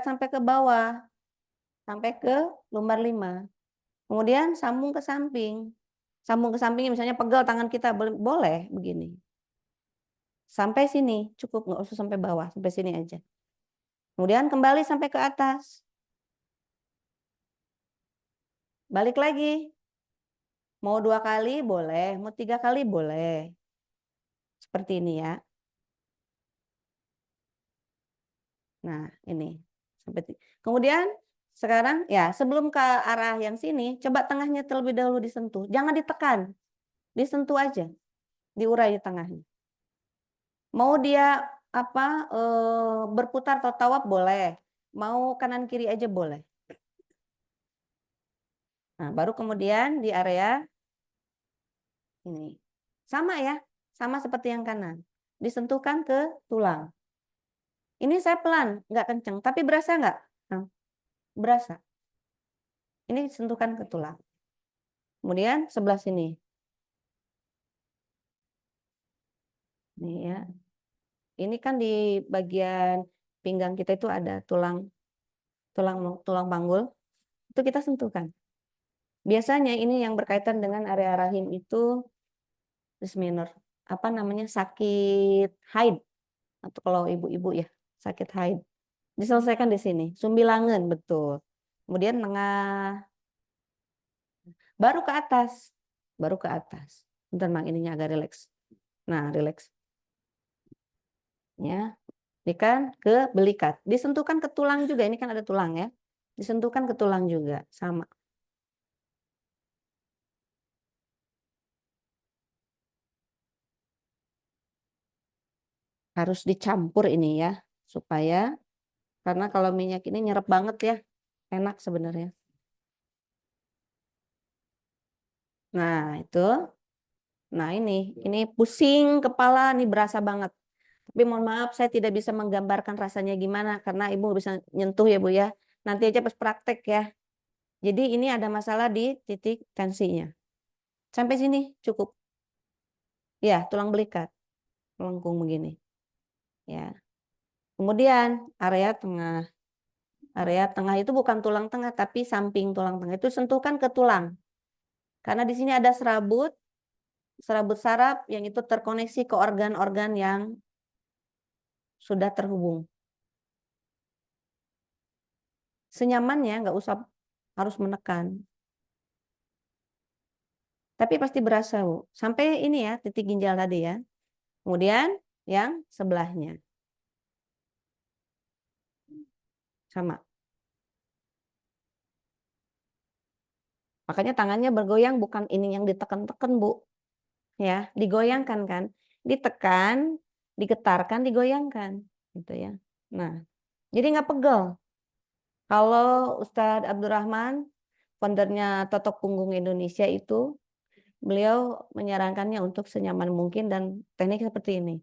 sampai ke bawah, sampai ke lumbar 5. Kemudian sambung ke samping. Sambung ke samping, misalnya pegel tangan kita, boleh begini. Sampai sini, cukup, nggak usah sampai bawah, sampai sini aja. Kemudian kembali sampai ke atas. Balik lagi. Mau 2 kali boleh, mau 3 kali boleh. Seperti ini ya. Nah, ini. Kemudian sekarang ya sebelum ke arah yang sini, coba tengahnya terlebih dahulu disentuh. Jangan ditekan, disentuh aja, diurai tengahnya. Mau dia berputar atau tawaf boleh, mau kanan kiri aja boleh. Nah, baru kemudian di area ini. Sama ya, sama seperti yang kanan. Disentuhkan ke tulang. Ini saya pelan, nggak kenceng, tapi berasa nggak? Nah, berasa. Ini sentuhkan ke tulang. Kemudian sebelah sini. Nih ya. Ini kan di bagian pinggang kita itu ada tulang tulang panggul. Itu kita sentuhkan. Biasanya ini yang berkaitan dengan area rahim itu minor. Apa namanya? Sakit haid. Atau kalau ibu-ibu ya, sakit haid. Diselesaikan di sini. Sumbilangan, betul. Kemudian tengah. Baru ke atas. Baru ke atas. Bentar, Mang, ininya agak rileks. Nah, rileks. Ya. Ini kan ke belikat. Disentuhkan ke tulang juga. Ini kan ada tulang ya. Disentuhkan ke tulang juga. Sama. Harus dicampur ini ya. Supaya, karena kalau minyak ini nyerap banget ya. Enak sebenarnya. Nah, itu. Nah, ini pusing kepala, nih berasa banget. Tapi mohon maaf, saya tidak bisa menggambarkan rasanya gimana, karena ibu bisa nyentuh ya Bu ya. Nanti aja pas praktek ya. Jadi ini ada masalah di titik tensinya. Sampai sini cukup. Ya, tulang belikat. Melengkung begini. Ya. Kemudian area tengah. Area tengah itu bukan tulang tengah, tapi samping tulang tengah. Itu sentuhkan ke tulang. Karena di sini ada serabut saraf yang itu terkoneksi ke organ-organ yang sudah terhubung. Senyamannya nggak usah harus menekan. Tapi pasti berasa, Bu. Sampai ini ya, titik ginjal tadi ya. Kemudian yang sebelahnya. Sama. Makanya tangannya bergoyang, bukan ini yang ditekan-tekan, Bu. Ya, digoyangkan kan. Ditekan, digetarkan, digoyangkan. Gitu ya. Nah, jadi nggak pegel. Kalau Ustadz Abdurrahman, foundernya Totok Punggung Indonesia itu, beliau menyarankannya untuk senyaman mungkin dan teknik seperti ini.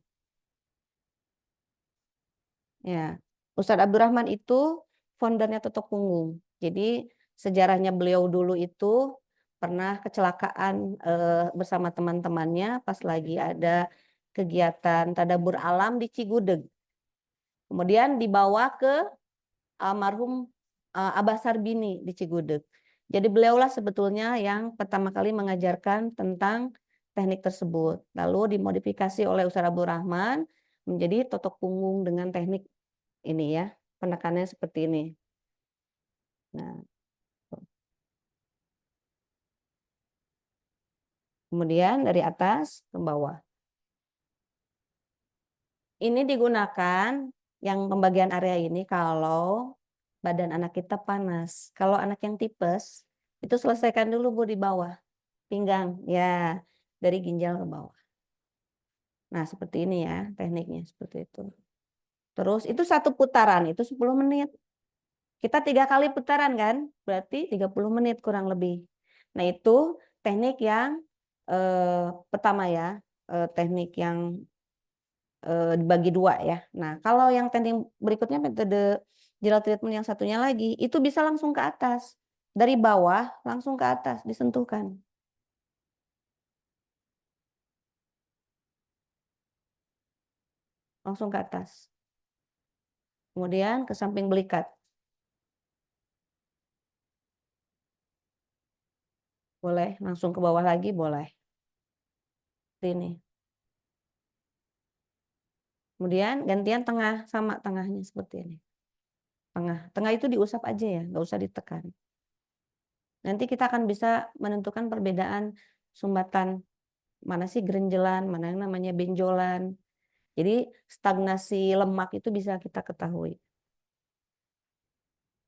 Ya, Ustadz Abdurrahman itu foundernya Totok Punggung. Jadi sejarahnya beliau dulu itu pernah kecelakaan bersama teman-temannya pas lagi ada kegiatan tadabur alam di Cigudeg. Kemudian dibawa ke almarhum Abah Sarbini di Cigudeg. Jadi beliaulah sebetulnya yang pertama kali mengajarkan tentang teknik tersebut. Lalu dimodifikasi oleh Ustadz Abdurrahman menjadi totok punggung dengan teknik ini ya, penekanannya seperti ini. Nah, kemudian dari atas ke bawah. Ini digunakan yang pembagian area ini kalau badan anak kita panas. Kalau anak yang tipes, itu selesaikan dulu Bu di bawah. Pinggang, ya, dari ginjal ke bawah. Nah, seperti ini ya tekniknya, seperti itu. Terus itu satu putaran, itu 10 menit. Kita 3 kali putaran kan, berarti 30 menit kurang lebih. Nah, itu teknik yang pertama ya, teknik yang dibagi 2 ya. Nah, kalau yang teknik berikutnya metode gel treatment yang satunya lagi, itu bisa langsung ke atas. Dari bawah langsung ke atas, disentuhkan. Langsung ke atas. Kemudian ke samping belikat. Boleh langsung ke bawah lagi, boleh. Ini. Kemudian gantian tengah, sama tengahnya seperti ini. Tengah. Tengah itu diusap aja ya, nggak usah ditekan. Nanti kita akan bisa menentukan perbedaan sumbatan. Mana sih gerenjelan, mana yang namanya benjolan. Jadi stagnasi lemak itu bisa kita ketahui.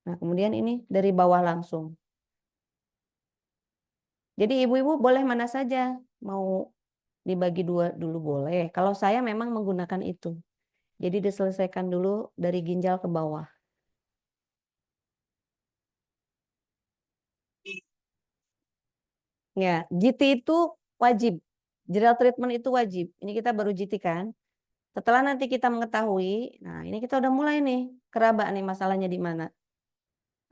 Nah, kemudian ini dari bawah langsung. Jadi ibu-ibu boleh mana saja. Mau dibagi dua dulu boleh. Kalau saya memang menggunakan itu. Jadi diselesaikan dulu dari ginjal ke bawah. Ya, GT itu wajib. Gel treatment itu wajib. Ini kita baru GT kan. Setelah nanti kita mengetahui, nah ini kita udah mulai nih, keraba nih masalahnya di mana.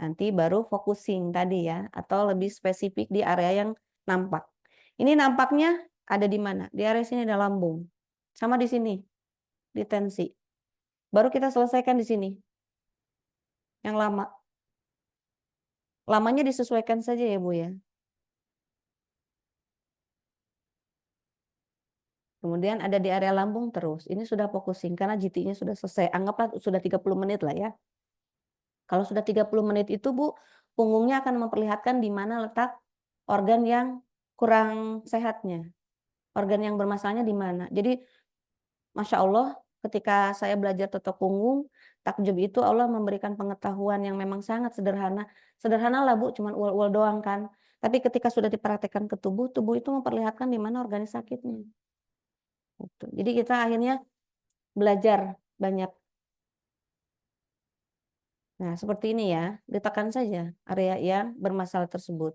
Nanti baru focusing tadi ya, atau lebih spesifik di area yang nampak. Ini nampaknya ada di mana? Di area sini ada lambung. Sama di sini, di tensi. Baru kita selesaikan di sini. Yang lama. Lamanya disesuaikan saja ya Bu ya. Kemudian ada di area lambung terus. Ini sudah focusing karena GT-nya sudah selesai. Anggaplah sudah 30 menit lah ya. Kalau sudah 30 menit itu Bu, punggungnya akan memperlihatkan di mana letak organ yang kurang sehatnya. Organ yang bermasalahnya di mana. Jadi Masya Allah ketika saya belajar totok punggung, takjub itu Allah memberikan pengetahuan yang memang sangat sederhana. Sederhana lah Bu, cuman ual-ual doang kan. Tapi ketika sudah dipraktekkan ke tubuh, tubuh itu memperlihatkan di mana organ sakitnya. Gitu. Jadi kita akhirnya belajar banyak. Nah, seperti ini ya, ditekan saja area yang bermasalah tersebut.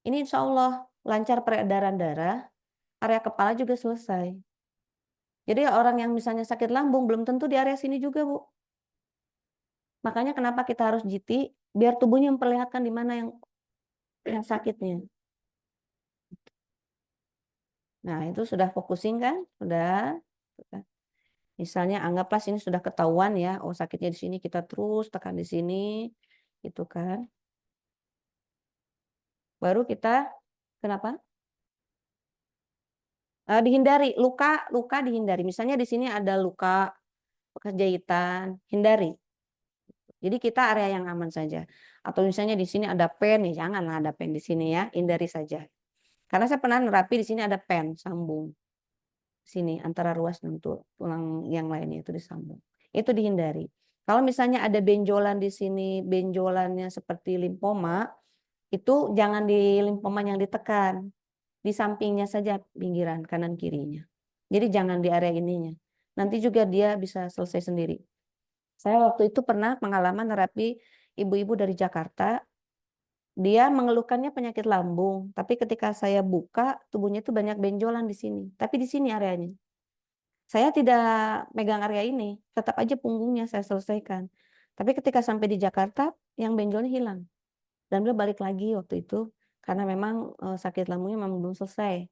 Ini insya Allah lancar peredaran darah, area kepala juga selesai. Jadi orang yang misalnya sakit lambung belum tentu di area sini juga, Bu. Makanya kenapa kita harus GT, biar tubuhnya memperlihatkan di mana yang sakitnya. Nah, itu sudah focusing kan? Sudah. Misalnya anggaplah sini sudah ketahuan ya, oh sakitnya di sini, kita terus tekan di sini, gitu kan. Baru kita, kenapa? Dihindari, luka dihindari. Misalnya di sini ada luka bekas jahitan, hindari. Jadi kita area yang aman saja. Atau misalnya di sini ada pen, ya janganlah ada pen di sini ya, hindari saja. Karena saya pernah nerapi di sini ada pen sambung. Sini antara ruas dan tulang yang lainnya itu disambung. Itu dihindari. Kalau misalnya ada benjolan di sini, benjolannya seperti limfoma, itu jangan di limfoma yang ditekan. Di sampingnya saja, pinggiran kanan kirinya. Jadi jangan di area ininya. Nanti juga dia bisa selesai sendiri. Saya waktu itu pernah pengalaman terapi ibu-ibu dari Jakarta. Dia mengeluhkannya penyakit lambung, tapi ketika saya buka tubuhnya itu banyak benjolan di sini. Tapi di sini areanya. Saya tidak megang area ini, tetap aja punggungnya saya selesaikan. Tapi ketika sampai di Jakarta, yang benjolnya hilang. Dan beliau balik lagi waktu itu karena memang sakit lambungnya memang belum selesai.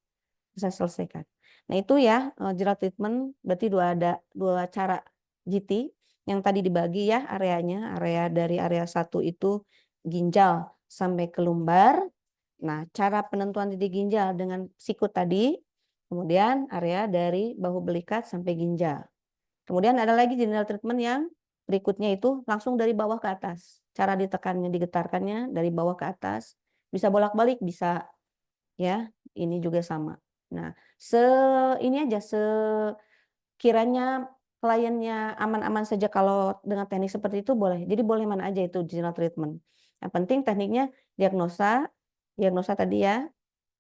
Saya selesaikan. Nah itu ya jerat treatment berarti ada dua cara GT yang tadi dibagi ya areanya. Area dari area 1 itu ginjal sampai ke lumbar. Nah cara penentuan titik ginjal dengan sikut tadi. Kemudian area dari bahu belikat sampai ginjal. Kemudian ada lagi general treatment yang berikutnya itu langsung dari bawah ke atas. Cara ditekannya, digetarkannya dari bawah ke atas. Bisa bolak-balik, bisa ya. Ini juga sama. Nah, ini aja sekiranya kliennya aman-aman saja kalau dengan teknik seperti itu boleh. Jadi boleh mana aja itu general treatment. Yang penting tekniknya diagnosa tadi ya,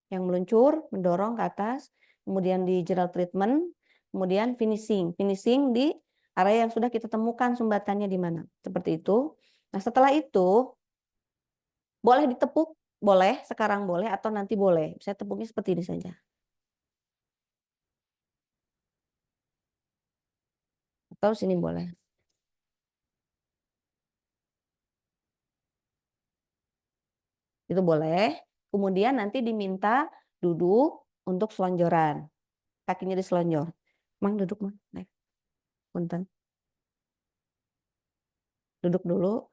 yang meluncur, mendorong ke atas, kemudian di general treatment, kemudian finishing. Finishing di area yang sudah kita temukan sumbatannya di mana. Seperti itu. Nah, setelah itu boleh ditepuk, boleh, sekarang boleh atau nanti boleh. Saya tepuknya seperti ini saja. Atau sini boleh. Itu boleh. Kemudian nanti diminta duduk untuk selonjoran. Kakinya diselonjor. Mang duduk, Mang. Naik. Punten. Duduk dulu.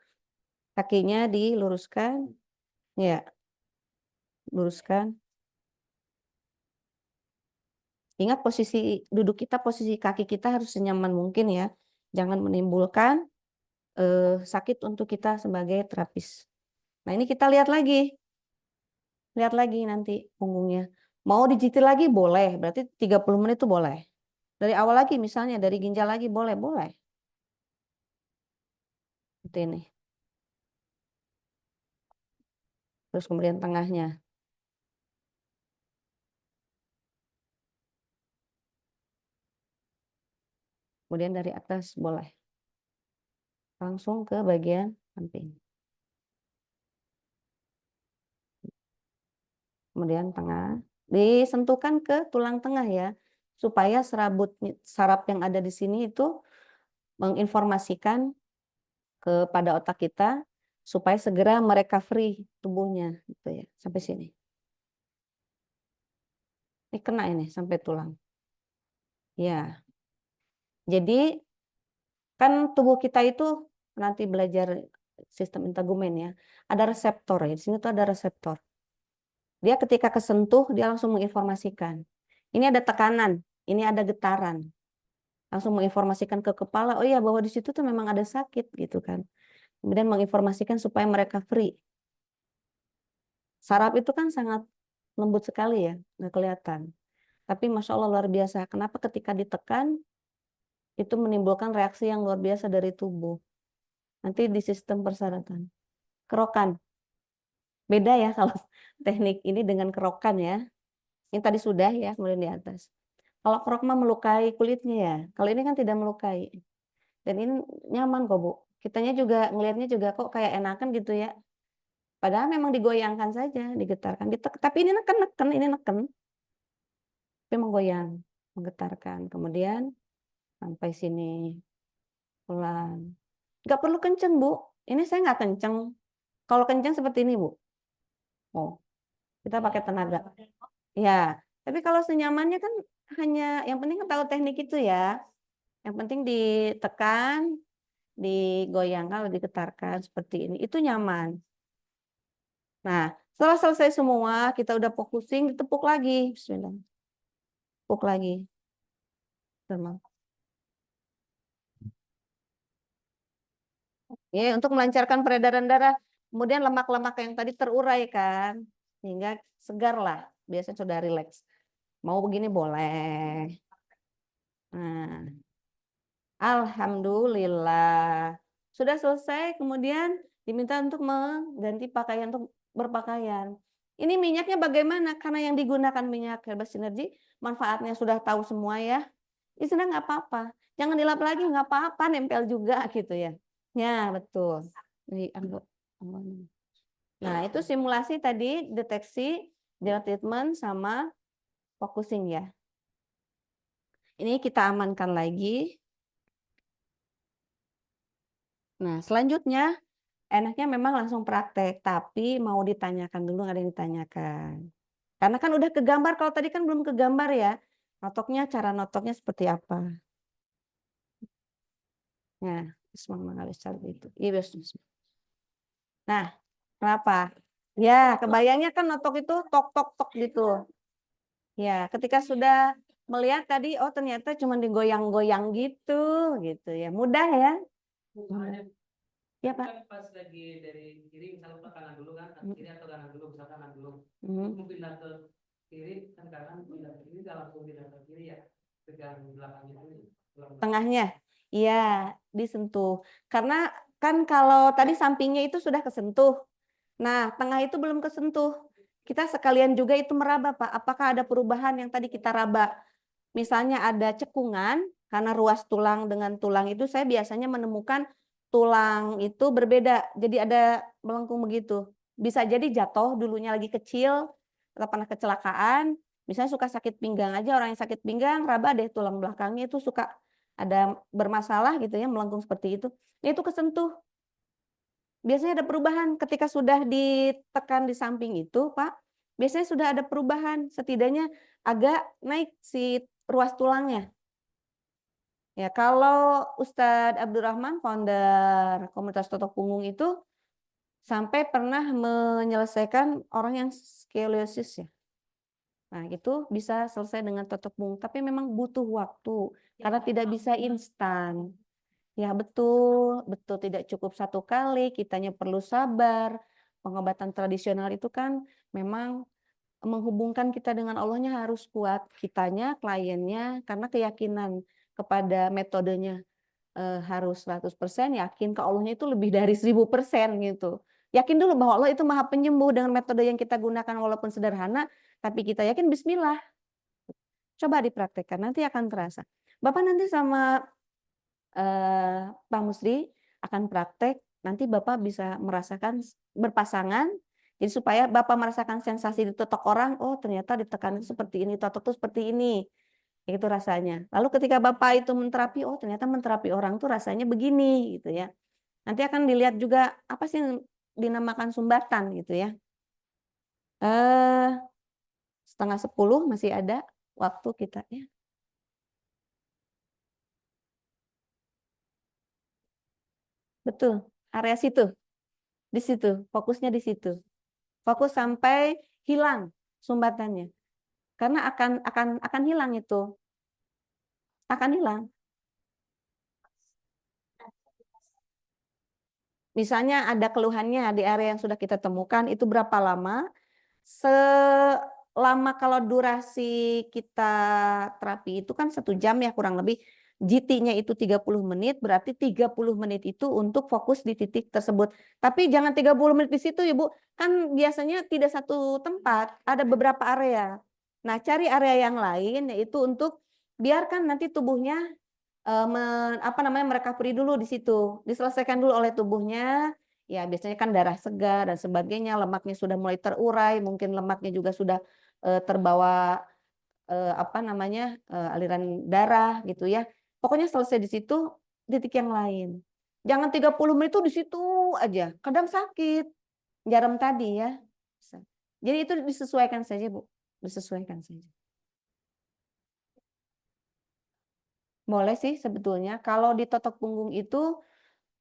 Kakinya diluruskan. Ya, luruskan. Ingat posisi duduk kita, posisi kaki kita harus senyaman mungkin ya. Jangan menimbulkan sakit untuk kita sebagai terapis. Nah, ini kita lihat lagi. Lihat lagi nanti punggungnya. Mau dijitil lagi boleh, berarti 30 menit itu boleh. Dari awal lagi misalnya, dari ginjal lagi boleh, boleh. Seperti ini. Terus kemudian tengahnya. Kemudian dari atas boleh. Langsung ke bagian samping. Kemudian tengah. Disentuhkan ke tulang tengah ya. Supaya saraf yang ada di sini itu menginformasikan kepada otak kita supaya segera merecovery tubuhnya gitu ya. Sampai sini. Ini kena ini sampai tulang. Ya. Jadi kan tubuh kita itu nanti belajar sistem integumen ya. Ada reseptor ya. Di sini tuh ada reseptor. Dia ketika kesentuh dia langsung menginformasikan. Ini ada tekanan, ini ada getaran. Langsung menginformasikan ke kepala, oh iya bahwa di situ tuh memang ada sakit gitu kan. Kemudian menginformasikan supaya mereka free. Saraf itu kan sangat lembut sekali ya, nggak kelihatan. Tapi Masya Allah luar biasa. Kenapa ketika ditekan, itu menimbulkan reaksi yang luar biasa dari tubuh. Nanti di sistem persyaratan. Kerokan. Beda ya kalau teknik ini dengan kerokan ya. Ini tadi sudah ya, kemudian di atas. Kalau kerok mah melukai kulitnya ya. Kalau ini kan tidak melukai. Dan ini nyaman kok Bu. Kitanya juga ngelihatnya juga kok kayak enakan gitu ya. Padahal memang digoyangkan saja, digetarkan. Tapi ini neken, ini neken. Tapi menggoyang, menggetarkan. Kemudian sampai sini pelan. Nggak perlu kenceng Bu. Ini saya nggak kenceng. Kalau kenceng seperti ini Bu. Oh, kita pakai tenaga. Ya, tapi kalau senyamannya kan hanya yang penting kan tahu teknik itu ya. Yang penting ditekan, digoyangkan atau digetarkan seperti ini. Itu nyaman. Nah, setelah selesai semua, kita udah fokusing, ditepuk lagi. Bismillah. Tepuk lagi. Sama. Ya, untuk melancarkan peredaran darah. Kemudian lemak-lemak yang tadi terurai kan. Sehingga segar lah. Biasanya sudah rileks. Mau begini boleh. Nah, alhamdulillah. Sudah selesai, kemudian diminta untuk mengganti pakaian, untuk berpakaian. Ini minyaknya bagaimana? Karena yang digunakan minyak herbal sinergi, manfaatnya sudah tahu semua ya. Ini sudah nggak apa-apa. Jangan dilap lagi, nggak apa-apa, nempel juga gitu ya. Ya, betul. Nah, itu simulasi tadi, deteksi, gel treatment, sama focusing ya. Ini kita amankan lagi. Nah, selanjutnya enaknya memang langsung praktek, tapi mau ditanyakan dulu, ada yang ditanyakan. Karena kan udah kegambar, kalau tadi kan belum kegambar ya. Notoknya, cara notoknya seperti apa. Nah, itu. Nah, kenapa? Ya, kebayangnya kan notok itu tok tok tok gitu. Ya, ketika sudah melihat tadi, oh ternyata cuma digoyang-goyang gitu, gitu ya. Mudah ya. Ya Pak. Kan pas lagi dari kiri misalnya ke kanan dulu kan, kiri atau kanan dulu, misalnya kanan dulu. Mau pindah ke kiri kan kanan, pindah ke kiri, langsung pindah ke kiri ya. Pegang belakangnya dulu. Tengahnya, iya disentuh. Karena kan kalau tadi sampingnya itu sudah kesentuh. Nah, tengah itu belum kesentuh. Kita sekalian juga itu meraba, Pak. Apakah ada perubahan yang tadi kita raba? Misalnya ada cekungan, karena ruas tulang dengan tulang itu saya biasanya menemukan tulang itu berbeda. Jadi ada melengkung begitu. Bisa jadi jatuh dulunya lagi kecil, atau pernah kecelakaan. Misalnya suka sakit pinggang aja, orang yang sakit pinggang, raba deh tulang belakangnya itu suka ada bermasalah gitu ya, melengkung seperti itu. Itu kesentuh. Biasanya ada perubahan ketika sudah ditekan di samping itu, Pak. Biasanya sudah ada perubahan, setidaknya agak naik si ruas tulangnya. Ya, kalau Ustadz Abdurrahman, founder komunitas Totok Punggung itu sampai pernah menyelesaikan orang yang skoliosis ya. Nah, itu bisa selesai dengan totok punggung, tapi memang butuh waktu karena tidak bisa instan. Ya betul, betul tidak cukup satu kali, kitanya perlu sabar. Pengobatan tradisional itu kan memang menghubungkan kita dengan Allahnya harus kuat, kitanya, kliennya, karena keyakinan kepada metodenya harus 100% yakin ke Allahnya itu lebih dari 1000% gitu. Yakin dulu bahwa Allah itu Maha Penyembuh dengan metode yang kita gunakan walaupun sederhana, tapi kita yakin bismillah. Coba dipraktekkan, nanti akan terasa. Bapak nanti sama Pak Musri akan praktek, nanti Bapak bisa merasakan berpasangan, jadi supaya Bapak merasakan sensasi ditotok orang, oh ternyata ditekan itu seperti ini, totok itu seperti ini. Itu rasanya. Lalu ketika Bapak itu menterapi, oh ternyata menterapi orang tuh rasanya begini gitu ya. Nanti akan dilihat juga apa sih yang dinamakan sumbatan gitu ya. 9:30 masih ada waktu kita ya. Betul, area situ, di situ, fokusnya di situ. Fokus sampai hilang sumbatannya. Karena akan hilang itu. Akan hilang. Misalnya ada keluhannya di area yang sudah kita temukan itu berapa lama? Selama kalau durasi kita terapi itu kan 1 jam ya kurang lebih. GT-nya itu 30 menit, berarti 30 menit itu untuk fokus di titik tersebut. Tapi jangan 30 menit di situ ya Bu, kan biasanya tidak satu tempat, ada beberapa area. Nah cari area yang lain yaitu untuk biarkan nanti tubuhnya merecovery dulu di situ, diselesaikan dulu oleh tubuhnya. Ya biasanya kan darah segar dan sebagainya, lemaknya sudah mulai terurai, mungkin lemaknya juga sudah terbawa aliran darah gitu ya. Pokoknya selesai di situ, titik yang lain. Jangan 30 menit itu di situ aja, kadang sakit. Jarum tadi ya. Jadi itu disesuaikan saja Bu, disesuaikan saja. Boleh sih sebetulnya. Kalau di totok punggung itu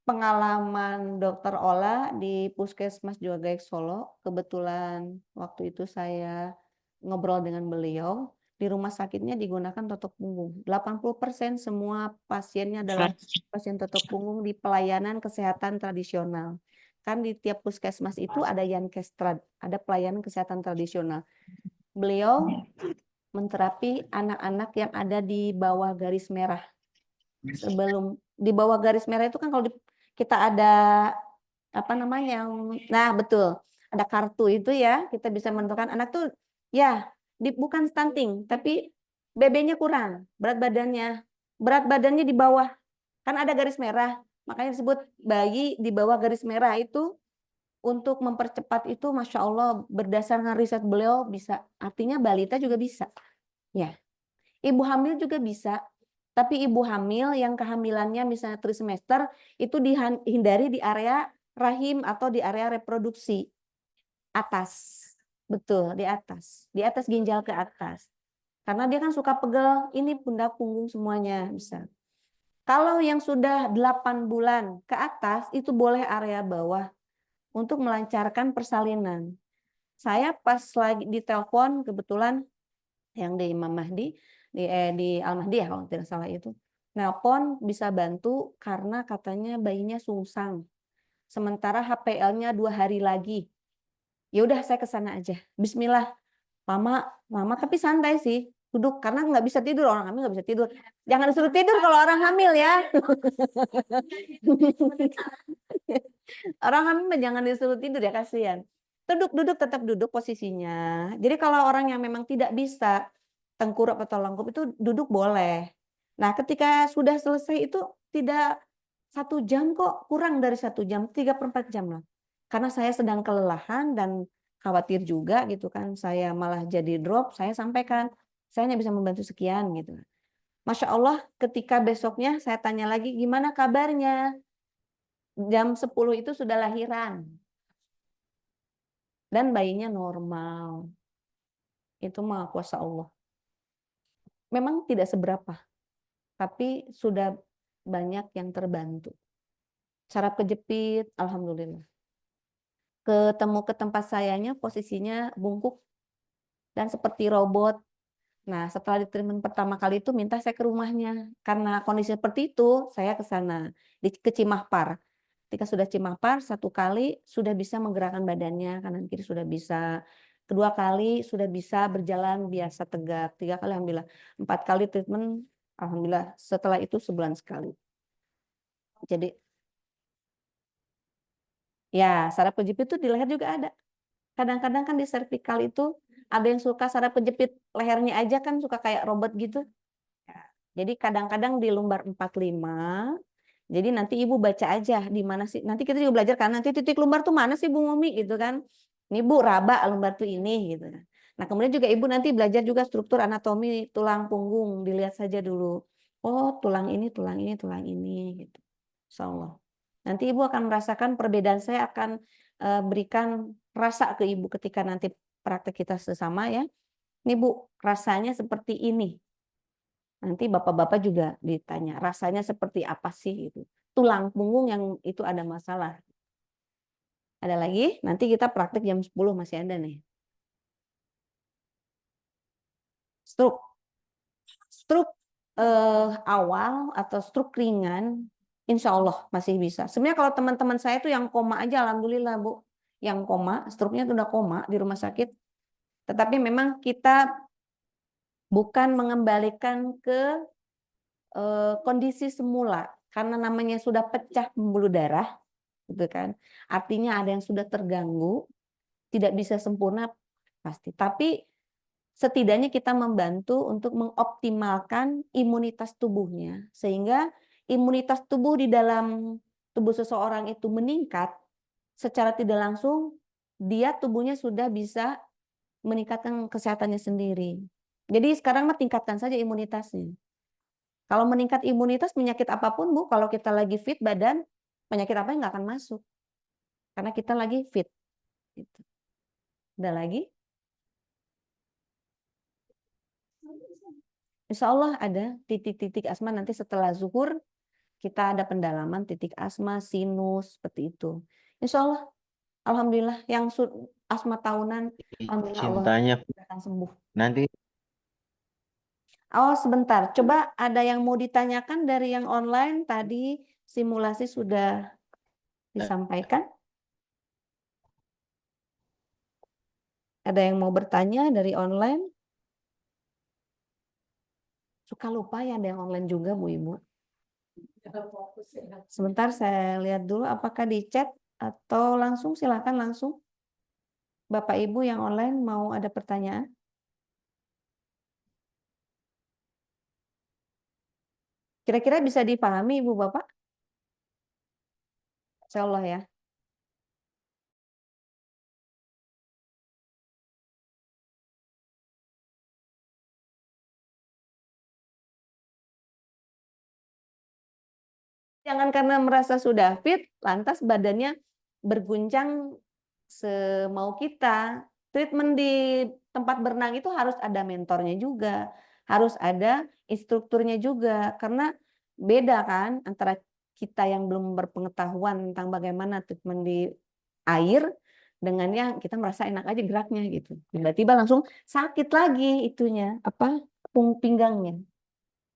pengalaman Dokter Ola di Puskesmas Juagaek Solo, kebetulan waktu itu saya ngobrol dengan beliau, di rumah sakitnya digunakan totok punggung. 80% semua pasiennya adalah pasien totok punggung di pelayanan kesehatan tradisional. Kan di tiap puskesmas itu ada Yankes-Trad, ada pelayanan kesehatan tradisional. Beliau menterapi anak-anak yang ada di bawah garis merah. Sebelum di bawah garis merah itu kan kalau kita ada nah betul, ada kartu itu ya, kita bisa menentukan anak tuh ya bukan stunting tapi BB-nya kurang, berat badannya di bawah, kan ada garis merah, makanya disebut bayi di bawah garis merah itu untuk mempercepat itu, masya Allah berdasarkan riset beliau bisa, artinya balita juga bisa, ya, ibu hamil juga bisa. Tapi ibu hamil yang kehamilannya misalnya trimester itu dihindari di area rahim atau di area reproduksi atas. Betul, di atas ginjal ke atas. Karena dia kan suka pegel, ini pundak punggung semuanya bisa. Kalau yang sudah 8 bulan ke atas itu boleh area bawah untuk melancarkan persalinan. Saya pas lagi ditelepon kebetulan yang di Imam Mahdi di Al Mahdi ya kalau tidak salah itu. Nelpon bisa bantu karena katanya bayinya sungsang. Sementara HPL-nya 2 hari lagi. Ya udah saya ke sana aja. Bismillah. Lama, lama tapi santai sih. Duduk karena nggak bisa tidur, orang hamil nggak bisa tidur. Jangan disuruh tidur kalau orang hamil ya. Orang hamil jangan disuruh tidur ya, kasihan. Duduk tetap duduk posisinya. Jadi kalau orang yang memang tidak bisa tengkurap atau lengkup itu duduk boleh. Nah ketika sudah selesai itu tidak 1 jam kok, kurang dari 1 jam, 3/4 jam lah. Karena saya sedang kelelahan dan khawatir juga gitu kan, saya malah jadi drop, saya sampaikan, saya hanya bisa membantu sekian gitu. Masya Allah ketika besoknya saya tanya lagi, gimana kabarnya? Jam 10 itu sudah lahiran. Dan bayinya normal. Itu mah kuasa Allah. Memang tidak seberapa, tapi sudah banyak yang terbantu. Saraf kejepit, alhamdulillah. ketemu ke tempat sayanya posisinya bungkuk dan seperti robot. Nah, setelah di treatment pertama kali itu minta saya ke rumahnya. Karena kondisi seperti itu, saya ke sana ke Cimahpar. Ketika sudah Cimahpar, 1 kali sudah bisa menggerakkan badannya, kanan kiri sudah bisa. 2 kali sudah bisa berjalan biasa tegak. 3 kali alhamdulillah. 4 kali treatment alhamdulillah. Setelah itu sebulan sekali. Jadi ya, saraf kejepit itu di leher juga ada. Kadang-kadang kan di servikal itu ada yang suka saraf kejepit lehernya aja kan suka kayak robot gitu. Ya, jadi kadang-kadang di lumbar 45. Jadi nanti ibu baca aja di mana sih. Nanti kita juga belajar kan nanti titik lumbar tuh mana sih Bu Momi gitu kan. Ini Bu raba lumbar tuh ini gitu kan. Nah, kemudian juga ibu nanti belajar juga struktur anatomi tulang punggung, dilihat saja dulu. Oh, tulang ini, tulang ini, tulang ini gitu. Insyaallah. Nanti ibu akan merasakan perbedaan, saya akan berikan rasa ke ibu ketika nanti praktek kita sesama ya. Ini Bu, rasanya seperti ini. Nanti bapak-bapak juga ditanya, rasanya seperti apa sih itu. Tulang punggung yang itu ada masalah. Ada lagi? Nanti kita praktek jam 10 masih ada nih. Stroke. Stroke awal atau stroke ringan, insya Allah masih bisa. Sebenarnya kalau teman-teman saya itu yang koma aja, alhamdulillah Bu. Yang koma, stroke-nya itu udah koma di rumah sakit. Tetapi memang kita bukan mengembalikan ke kondisi semula. Karena namanya sudah pecah pembuluh darah, gitu kan. Artinya ada yang sudah terganggu, tidak bisa sempurna pasti. Tapi setidaknya kita membantu untuk mengoptimalkan imunitas tubuhnya sehingga imunitas tubuh di dalam tubuh seseorang itu meningkat secara tidak langsung, dia tubuhnya sudah bisa meningkatkan kesehatannya sendiri. Jadi sekarang mah tingkatkan saja imunitasnya. Kalau meningkat imunitas penyakit apapun Bu, kalau kita lagi fit badan, penyakit apa yang nggak akan masuk. Karena kita lagi fit. Gitu. Ada lagi? Insya Allah ada titik-titik asma nanti setelah zuhur kita ada pendalaman titik asma, sinus, seperti itu. Insya Allah, alhamdulillah yang asma tahunan, alhamdulillah Allah Cintanya akan sembuh. nanti Oh sebentar, coba ada yang mau ditanyakan dari yang online tadi simulasi sudah disampaikan. Ada yang mau bertanya dari online? Suka lupa ya ada yang online juga Bu Ibu. Sebentar saya lihat dulu apakah di chat atau langsung, silakan langsung. Bapak Ibu yang online mau ada pertanyaan? Kira-kira bisa dipahami Ibu Bapak? Insya Allah ya. Jangan karena merasa sudah fit, lantas badannya berguncang semau kita. Treatment di tempat berenang itu harus ada mentornya juga, harus ada instrukturnya juga, karena beda kan antara kita yang belum berpengetahuan tentang bagaimana treatment di air dengan yang kita merasa enak aja geraknya gitu. Tiba-tiba langsung sakit lagi itunya, apa pinggangnya.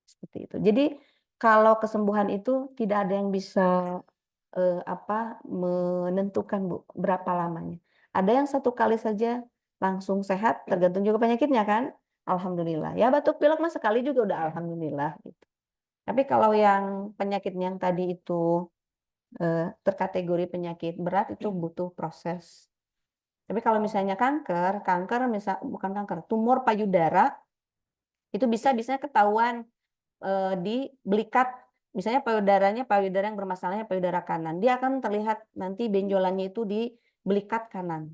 Seperti itu. Jadi kalau kesembuhan itu tidak ada yang bisa menentukan Bu berapa lamanya. Ada yang 1 kali saja langsung sehat, tergantung juga penyakitnya kan. Alhamdulillah. Ya batuk pilek mah sekali juga udah alhamdulillah gitu. Tapi kalau yang penyakit yang tadi itu terkategori penyakit berat itu butuh proses. Tapi kalau misalnya kanker, bukan kanker, tumor payudara itu bisa ketahuan di belikat, misalnya payudara yang bermasalahnya payudara kanan, dia akan terlihat nanti benjolannya itu di belikat kanan.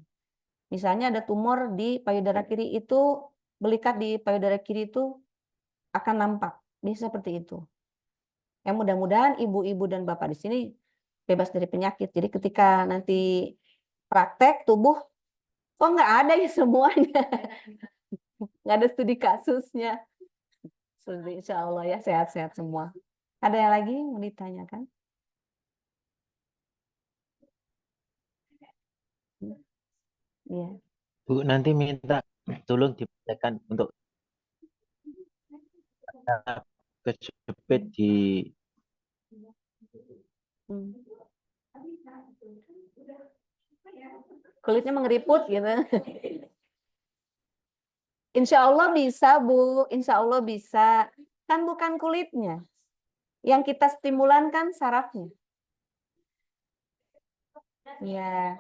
Misalnya ada tumor di payudara kiri itu, belikat di payudara kiri itu akan nampak, bisa seperti itu. Ya mudah-mudahan ibu-ibu dan bapak di sini bebas dari penyakit. Jadi ketika nanti praktek tubuh, kok nggak ada ya semuanya, nggak ada studi kasusnya. Insya Allah ya sehat-sehat semua. Ada yang lagi mau ditanyakan? Iya. Bu, nanti minta tolong dibacakan untuk kejepit di Hmm. Kulitnya mengeriput gitu. Insya Allah bisa, Bu. Insya Allah bisa. Kan bukan kulitnya. Yang kita stimulan kan sarafnya. Iya.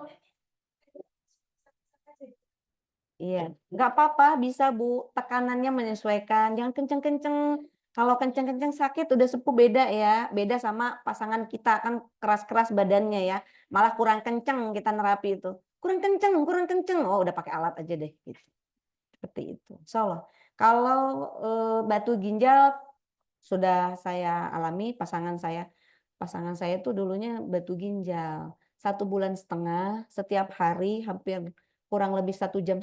Iya, nggak apa-apa, bisa Bu. Tekanannya menyesuaikan. Jangan kenceng-kenceng. Kalau kenceng-kenceng sakit udah sepuh beda ya. Beda sama pasangan kita kan keras-keras badannya ya. Malah kurang kenceng kita nerapi itu. Kurang kenceng, kurang kenceng. Oh, udah pakai alat aja deh. Gitu. Seperti itu. Insya Allah. Kalau batu ginjal sudah saya alami, pasangan saya itu dulunya batu ginjal 1,5 bulan, setiap hari hampir kurang lebih 1,5 jam.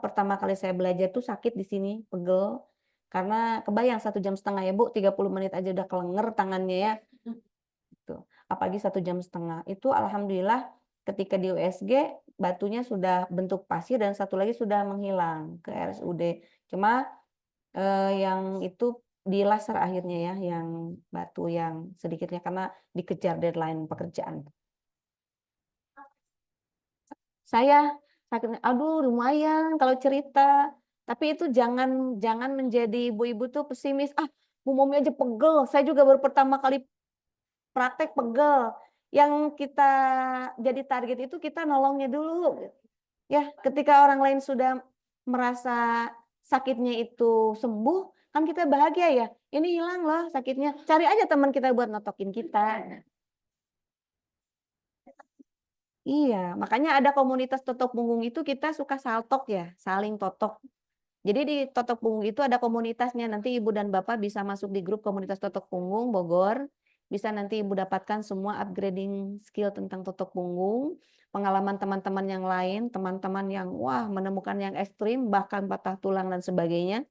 Pertama kali saya belajar tuh sakit di sini, pegel, karena kebayang 1,5 jam ya Bu, 30 menit aja udah kelenger tangannya ya. Tuh. Apalagi 1,5 jam. Itu alhamdulillah ketika di USG batunya sudah bentuk pasir dan satu lagi sudah menghilang ke RSUD. Cuma yang itu di laser akhirnya ya, yang batu yang sedikitnya karena dikejar deadline pekerjaan. Saya sakit, aduh lumayan kalau cerita. Tapi itu jangan jangan menjadi ibu-ibu tuh pesimis. Ah, Bu Momi aja pegel. Saya juga baru pertama kali praktek pegel. Yang kita jadi target itu kita nolongnya dulu. Ya, ketika orang lain sudah merasa sakitnya itu sembuh, kan kita bahagia ya. Ini hilang loh sakitnya. Cari aja teman kita buat notokin kita. Iya, makanya ada komunitas totok punggung itu kita suka saltok ya, saling totok. Jadi di totok punggung itu ada komunitasnya. Nanti Ibu dan Bapak bisa masuk di grup komunitas totok punggung Bogor. Bisa nanti Ibu dapatkan semua upgrading skill tentang totok punggung, pengalaman teman-teman yang lain, teman-teman yang wah menemukan yang ekstrim, bahkan patah tulang dan sebagainya.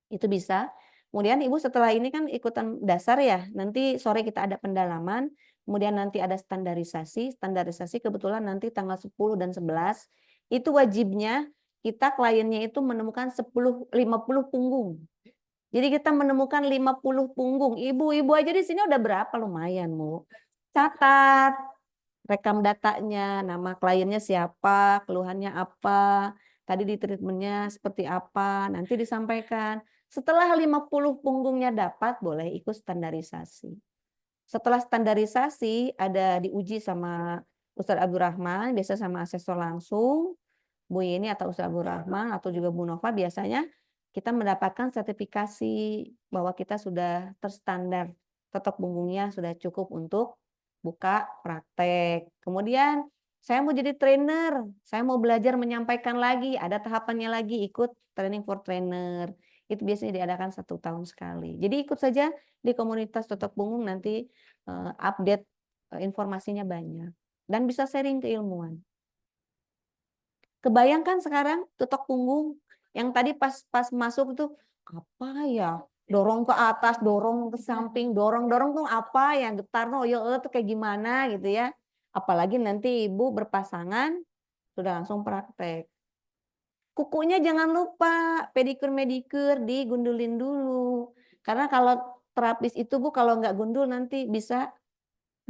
Itu bisa. Kemudian Ibu setelah ini kan ikutan dasar ya. Nanti sore kita ada pendalaman, kemudian nanti ada standarisasi. Standarisasi kebetulan nanti tanggal 10 dan 11 itu wajibnya kita kliennya itu menemukan 50 punggung. Jadi kita menemukan 50 punggung. Ibu-ibu aja di sini udah berapa lumayan, Bu. Catat, rekam datanya, nama kliennya siapa, keluhannya apa, tadi di treatmentnya seperti apa, nanti disampaikan. Setelah 50 punggungnya dapat, boleh ikut standarisasi. Setelah standarisasi, ada diuji sama Ustadz Abdurrahman, biasa sama asesor langsung, Bu Yeni atau Ustadz Abdurrahman, atau juga Bu Nova, biasanya kita mendapatkan sertifikasi bahwa kita sudah terstandar, totok punggungnya sudah cukup untuk buka praktek. Kemudian saya mau jadi trainer, saya mau belajar menyampaikan lagi, ada tahapannya lagi, ikut training for trainer. Itu biasanya diadakan 1 tahun sekali. Jadi ikut saja di komunitas totok punggung, nanti update informasinya banyak. Dan bisa sharing keilmuan. Kebayangkan sekarang totok punggung yang tadi pas masuk itu apa ya? Dorong ke atas, dorong ke samping, dorong tuh apa ya? Getar no, yo tuh kayak gimana gitu ya. Apalagi nanti ibu berpasangan sudah langsung praktek. Kukunya jangan lupa pedikur medikur digundulin dulu. Karena kalau terapis itu Bu kalau nggak gundul nanti bisa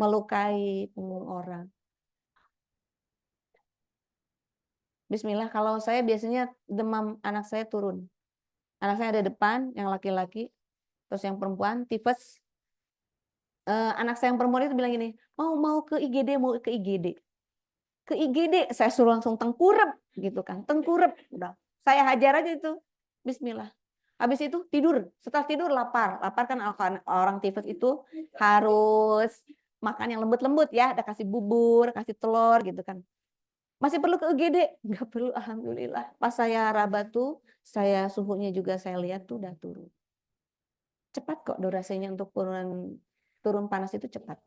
melukai punggung orang. Bismillah, kalau saya biasanya demam anak saya turun. Anak saya ada depan, yang laki-laki, terus yang perempuan, tipes. Anak saya yang perempuan itu bilang gini, mau ke IGD, mau ke IGD. Ke IGD, saya suruh langsung tengkurap, gitu kan. Tengkurap, udah. Saya hajar aja itu. Bismillah. Habis itu tidur. Setelah tidur lapar. Lapar kan orang tifus itu harus makan yang lembut-lembut ya. Ada kasih bubur, kasih telur gitu kan. Masih perlu ke UGD? Enggak perlu, alhamdulillah. Pas saya raba tuh, saya suhunya juga saya lihat tuh udah turun. Cepat kok durasinya untuk turun panas itu cepat.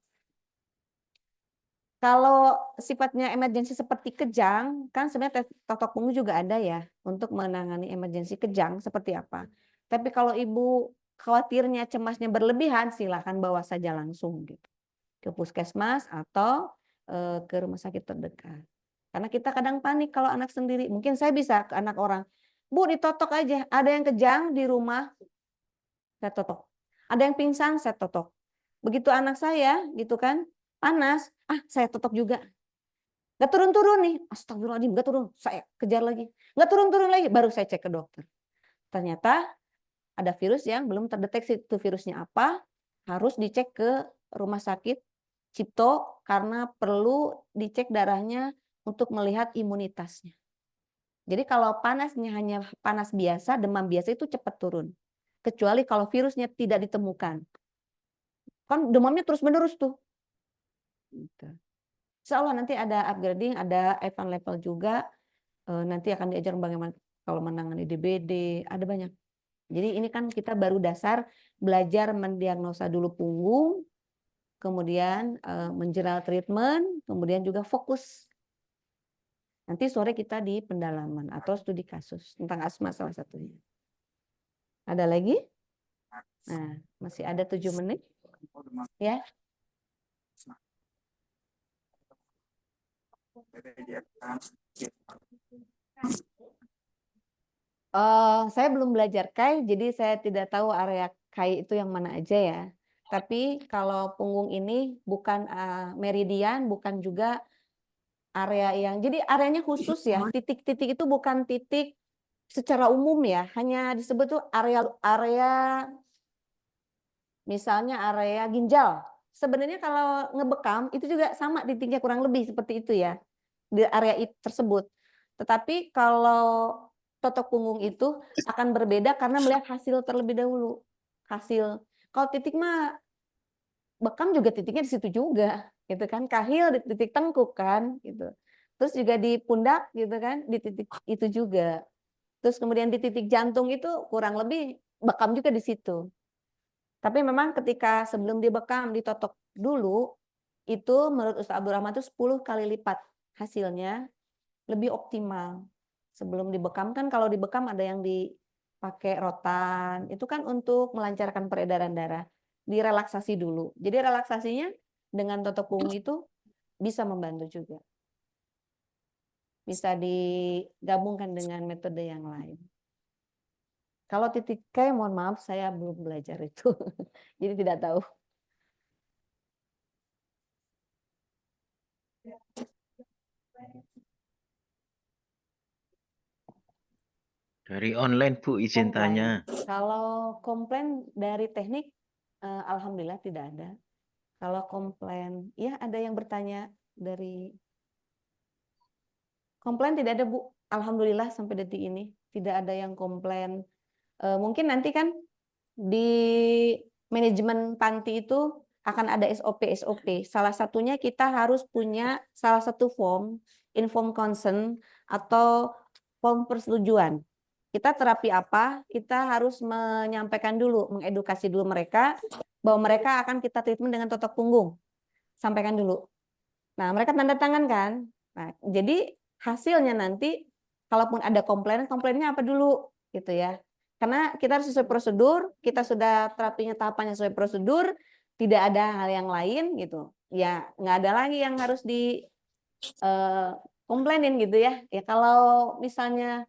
Kalau sifatnya emergensi seperti kejang, kan sebenarnya totok punggung juga ada ya untuk menangani emergensi kejang seperti apa. Tapi kalau ibu khawatirnya, cemasnya berlebihan, silakan bawa saja langsung gitu ke puskesmas atau ke rumah sakit terdekat. Karena kita kadang panik kalau anak sendiri. Mungkin saya bisa ke anak orang, Bu ditotok aja. Ada yang kejang di rumah, saya totok. Ada yang pingsan, saya totok. Begitu anak saya gitu kan, panas, saya totok juga. Nggak turun-turun nih, astagfirullahaladzim, nggak turun. Saya kejar lagi. Nggak turun-turun lagi, baru saya cek ke dokter. Ternyata ada virus yang belum terdeteksi itu virusnya apa, harus dicek ke rumah sakit Cipto karena perlu dicek darahnya untuk melihat imunitasnya. Jadi kalau panasnya hanya panas biasa, demam biasa itu cepat turun. Kecuali kalau virusnya tidak ditemukan. Kan demamnya terus-menerus tuh. Gitu. Insya Allah nanti ada upgrading, ada advance level juga. Nanti akan diajar bagaimana kalau menangani DBD, ada banyak. Jadi ini kan kita baru dasar belajar mendiagnosa dulu punggung, kemudian menjeral treatment, kemudian juga fokus. Nanti sore kita di pendalaman atau studi kasus tentang asma salah satunya. Ada lagi? Nah, masih ada 7 menit. Ya. Saya belum belajar KAI, jadi saya tidak tahu area KAI itu yang mana aja ya. Tapi kalau punggung ini bukan meridian, bukan juga area yang, jadi areanya khusus ya. Titik-titik itu bukan titik secara umum ya, hanya disebut tuh area misalnya area ginjal. Sebenarnya kalau ngebekam itu juga sama titiknya kurang lebih seperti itu ya di area tersebut. Tetapi kalau totok punggung itu akan berbeda karena melihat hasil terlebih dahulu. Hasil. Kalau titik mah bekam juga titiknya di situ juga, gitu kan. Kahil di titik tengkuk kan, gitu. Terus juga di pundak gitu kan, di titik itu juga. Terus kemudian di titik jantung itu kurang lebih bekam juga di situ. Tapi memang ketika sebelum dibekam ditotok dulu, itu menurut Ustaz Abdurrahman itu 10 kali lipat hasilnya lebih optimal. Sebelum dibekam kan kalau dibekam ada yang dipakai rotan, itu kan untuk melancarkan peredaran darah. Direlaksasi dulu. Jadi relaksasinya dengan totok punggung itu bisa membantu juga. Bisa digabungkan dengan metode yang lain. Kalau titik K, mohon maaf saya belum belajar itu. Jadi tidak tahu. Dari online Bu, izin tanya. Kalau komplain dari teknik, alhamdulillah tidak ada. Kalau komplain, ya ada yang bertanya dari komplain tidak ada Bu. Alhamdulillah sampai detik ini tidak ada yang komplain. Mungkin nanti kan di manajemen panti itu akan ada SOP. Salah satunya kita harus punya salah satu form, inform consent atau form persetujuan. Kita terapi apa, kita harus menyampaikan dulu, mengedukasi dulu mereka bahwa mereka akan kita treatment dengan totok punggung. Sampaikan dulu. Nah, mereka tanda tangan kan. Nah, jadi hasilnya nanti kalaupun ada komplain, komplainnya apa dulu gitu ya. Karena kita harus sesuai prosedur, kita sudah terapinya tahapannya sesuai prosedur, tidak ada hal yang lain gitu. Ya, nggak ada lagi yang harus di komplainin gitu ya. Ya kalau misalnya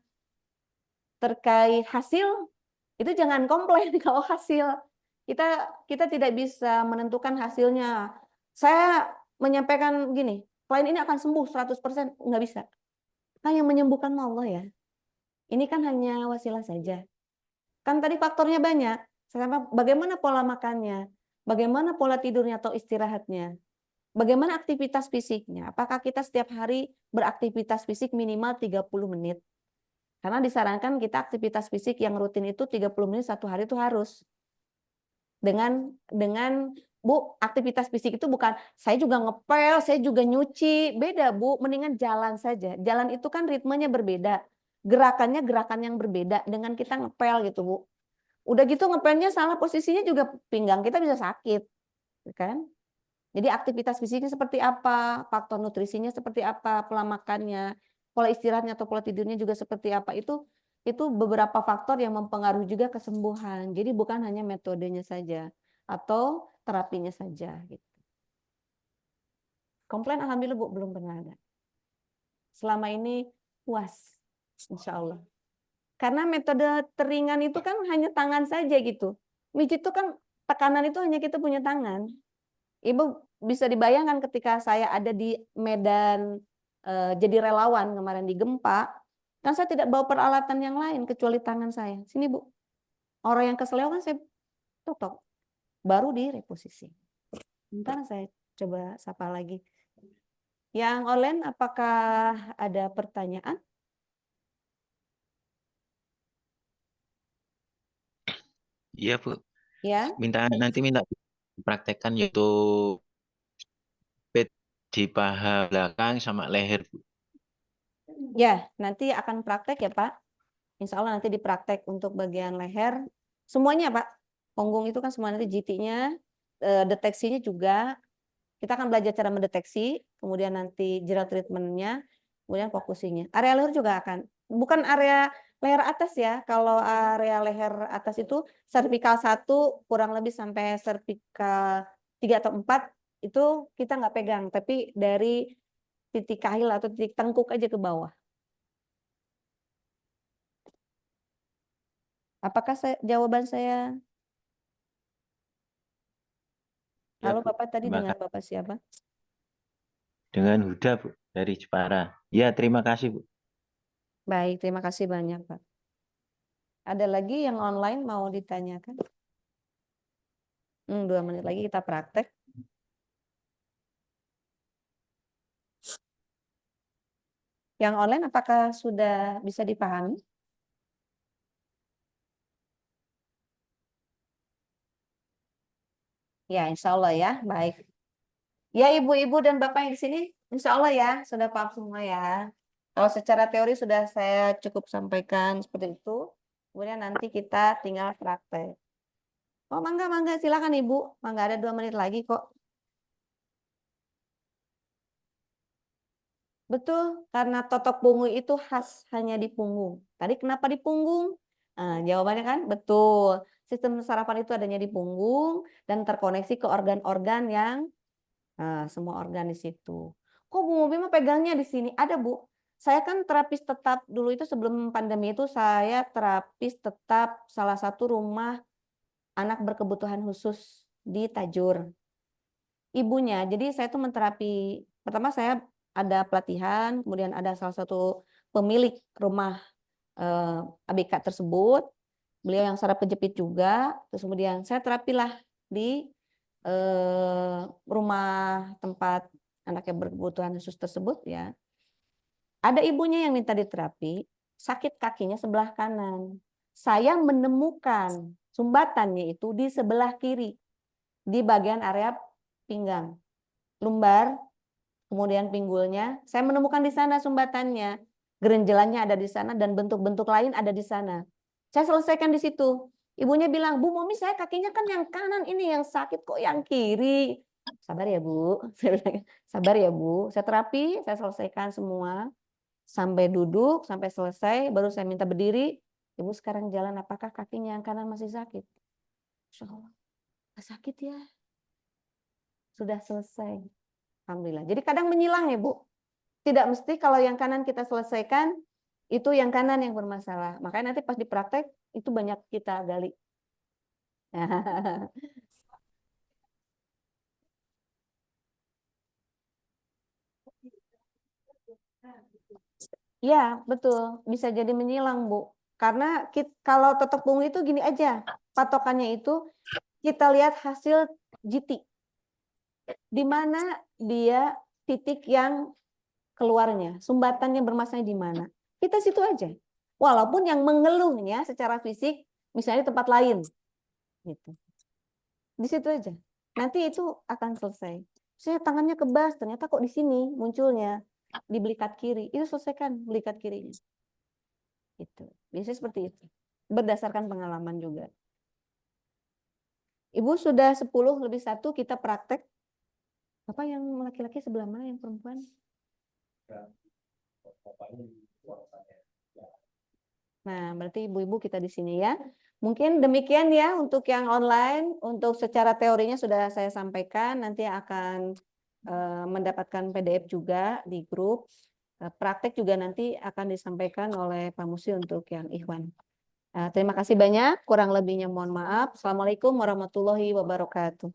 terkait hasil itu jangan komplain kalau hasil. Kita tidak bisa menentukan hasilnya. Saya menyampaikan gini, klien ini akan sembuh 100%, nggak bisa. Kan yang menyembuhkan Allah ya. Ini kan hanya wasilah saja. Kan tadi faktornya banyak. Bagaimana pola makannya, bagaimana pola tidurnya atau istirahatnya, bagaimana aktivitas fisiknya. Apakah kita setiap hari beraktivitas fisik minimal 30 menit? Karena disarankan kita aktivitas fisik yang rutin itu 30 menit satu hari itu harus. Dengan Bu, aktivitas fisik itu bukan saya juga ngepel, saya juga nyuci, beda Bu, mendingan jalan saja. Jalan itu kan ritmenya berbeda, gerakannya gerakan yang berbeda dengan kita ngepel gitu Bu. Udah gitu ngepelnya salah posisinya juga pinggang kita bisa sakit, kan? Jadi aktivitas fisiknya seperti apa, faktor nutrisinya seperti apa, pola makannya, pola istirahatnya atau pola tidurnya juga seperti apa, itu beberapa faktor yang mempengaruhi juga kesembuhan. Jadi bukan hanya metodenya saja atau terapinya saja gitu. Komplain alhamdulillah Bu belum pernah ada. selama ini puas, insya Allah. Karena metode teringan itu kan hanya tangan saja gitu. Mijit itu kan tekanan itu hanya kita punya tangan. Ibu bisa dibayangkan ketika saya ada di medan jadi relawan kemarin di gempa, kan saya tidak bawa peralatan yang lain kecuali tangan saya. Sini Bu, orang yang kesleo kan saya totok, baru direposisi. Bentar saya coba sapa lagi. Yang online apakah ada pertanyaan? Iya, Bu. Ya. Nanti minta praktekkan YouTube di paha belakang sama leher, Bu. Ya, nanti akan praktek ya Pak. Insya Allah nanti dipraktek untuk bagian leher. Semuanya Pak. Punggung itu kan semua nanti GT-nya, deteksinya juga. Kita akan belajar cara mendeteksi, kemudian nanti general treatment-nya, kemudian focusingnya. Area leher juga akan. Bukan area leher atas ya. Kalau area leher atas itu cervical 1 kurang lebih sampai cervical 3 atau 4 itu kita nggak pegang. Tapi dari titik kahil atau titik tengkuk aja ke bawah. Apakah jawaban saya? Ya, Halo Bu. Bapak, tadi Terima dengan kasih. Bapak siapa? Dengan Huda, Bu, dari Jepara. Ya, terima kasih, Bu. Baik, terima kasih banyak Pak. Ada lagi yang online mau ditanyakan? 2 menit lagi kita praktek. Yang online apakah sudah bisa dipahami? Ya, insya Allah ya, baik. Ya, ibu-ibu dan bapak yang di sini, insya Allah ya, sudah paham semua ya. Kalau secara teori sudah saya cukup sampaikan seperti itu, kemudian nanti kita tinggal praktek. Oh, mangga, silakan ibu. Mangga, ada 2 menit lagi kok. Betul, karena totok punggung itu khas hanya di punggung. Tadi kenapa di punggung? Jawabannya kan betul. Sistem sarapan itu adanya di punggung dan terkoneksi ke organ-organ yang semua organ di situ. Kok Bu Mubi mah pegangnya di sini? Ada Bu. Saya kan terapis tetap dulu itu sebelum pandemi itu saya terapis tetap salah satu rumah anak berkebutuhan khusus di Tajur. Ibunya, jadi saya tuh menterapi. Pertama saya ada pelatihan, kemudian ada salah satu pemilik rumah ABK tersebut, beliau yang saraf kejepit juga, terus kemudian saya terapilah di rumah tempat anak yang berkebutuhan khusus tersebut ya. Ada ibunya yang minta diterapi, sakit kakinya sebelah kanan. Saya menemukan sumbatannya itu di sebelah kiri, di bagian area pinggang, lumbar, kemudian pinggulnya. Saya menemukan di sana sumbatannya, gerenjelannya ada di sana dan bentuk-bentuk lain ada di sana. Saya selesaikan di situ. Ibunya bilang, Bu Momi saya kakinya kan yang kanan ini yang sakit kok yang kiri. Sabar ya Bu, saya bilang, sabar ya Bu. Saya terapi, saya selesaikan semua sampai duduk, sampai selesai, baru saya minta berdiri. Ibu sekarang jalan, apakah kakinya yang kanan masih sakit? Insya Allah, sakit ya. Sudah selesai. Alhamdulillah. Jadi kadang menyilang ya Bu. Tidak mesti kalau yang kanan kita selesaikan, itu yang kanan yang bermasalah. Makanya nanti pas dipraktek, itu banyak kita gali. Ya, betul. Bisa jadi menyilang, Bu. Karena kalau totok punggung itu gini aja. Patokannya itu kita lihat hasil GT. Di mana dia titik yang keluarnya, sumbatannya bermasalahnya di mana. Kita situ aja. Walaupun yang mengeluhnya secara fisik misalnya di tempat lain. Gitu. Di situ aja. Nanti itu akan selesai. Saya tangannya kebas, ternyata kok di sini munculnya di belikat kiri. Itu selesaikan belikat kirinya. Itu. Biasanya seperti itu. Berdasarkan pengalaman juga. Ibu sudah 10:01 kita praktek. Apa yang laki-laki sebelah mana yang perempuan? Nah, berarti ibu-ibu kita di sini ya. Mungkin demikian ya untuk yang online. Untuk secara teorinya sudah saya sampaikan. Nanti akan mendapatkan PDF juga di grup. Praktek juga nanti akan disampaikan oleh Pak Musi untuk yang Ikhwan. Terima kasih banyak, kurang lebihnya mohon maaf. Assalamualaikum warahmatullahi wabarakatuh.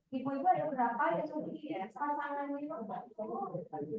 Ibu-ibu ada berapa ya? Pasangan itu?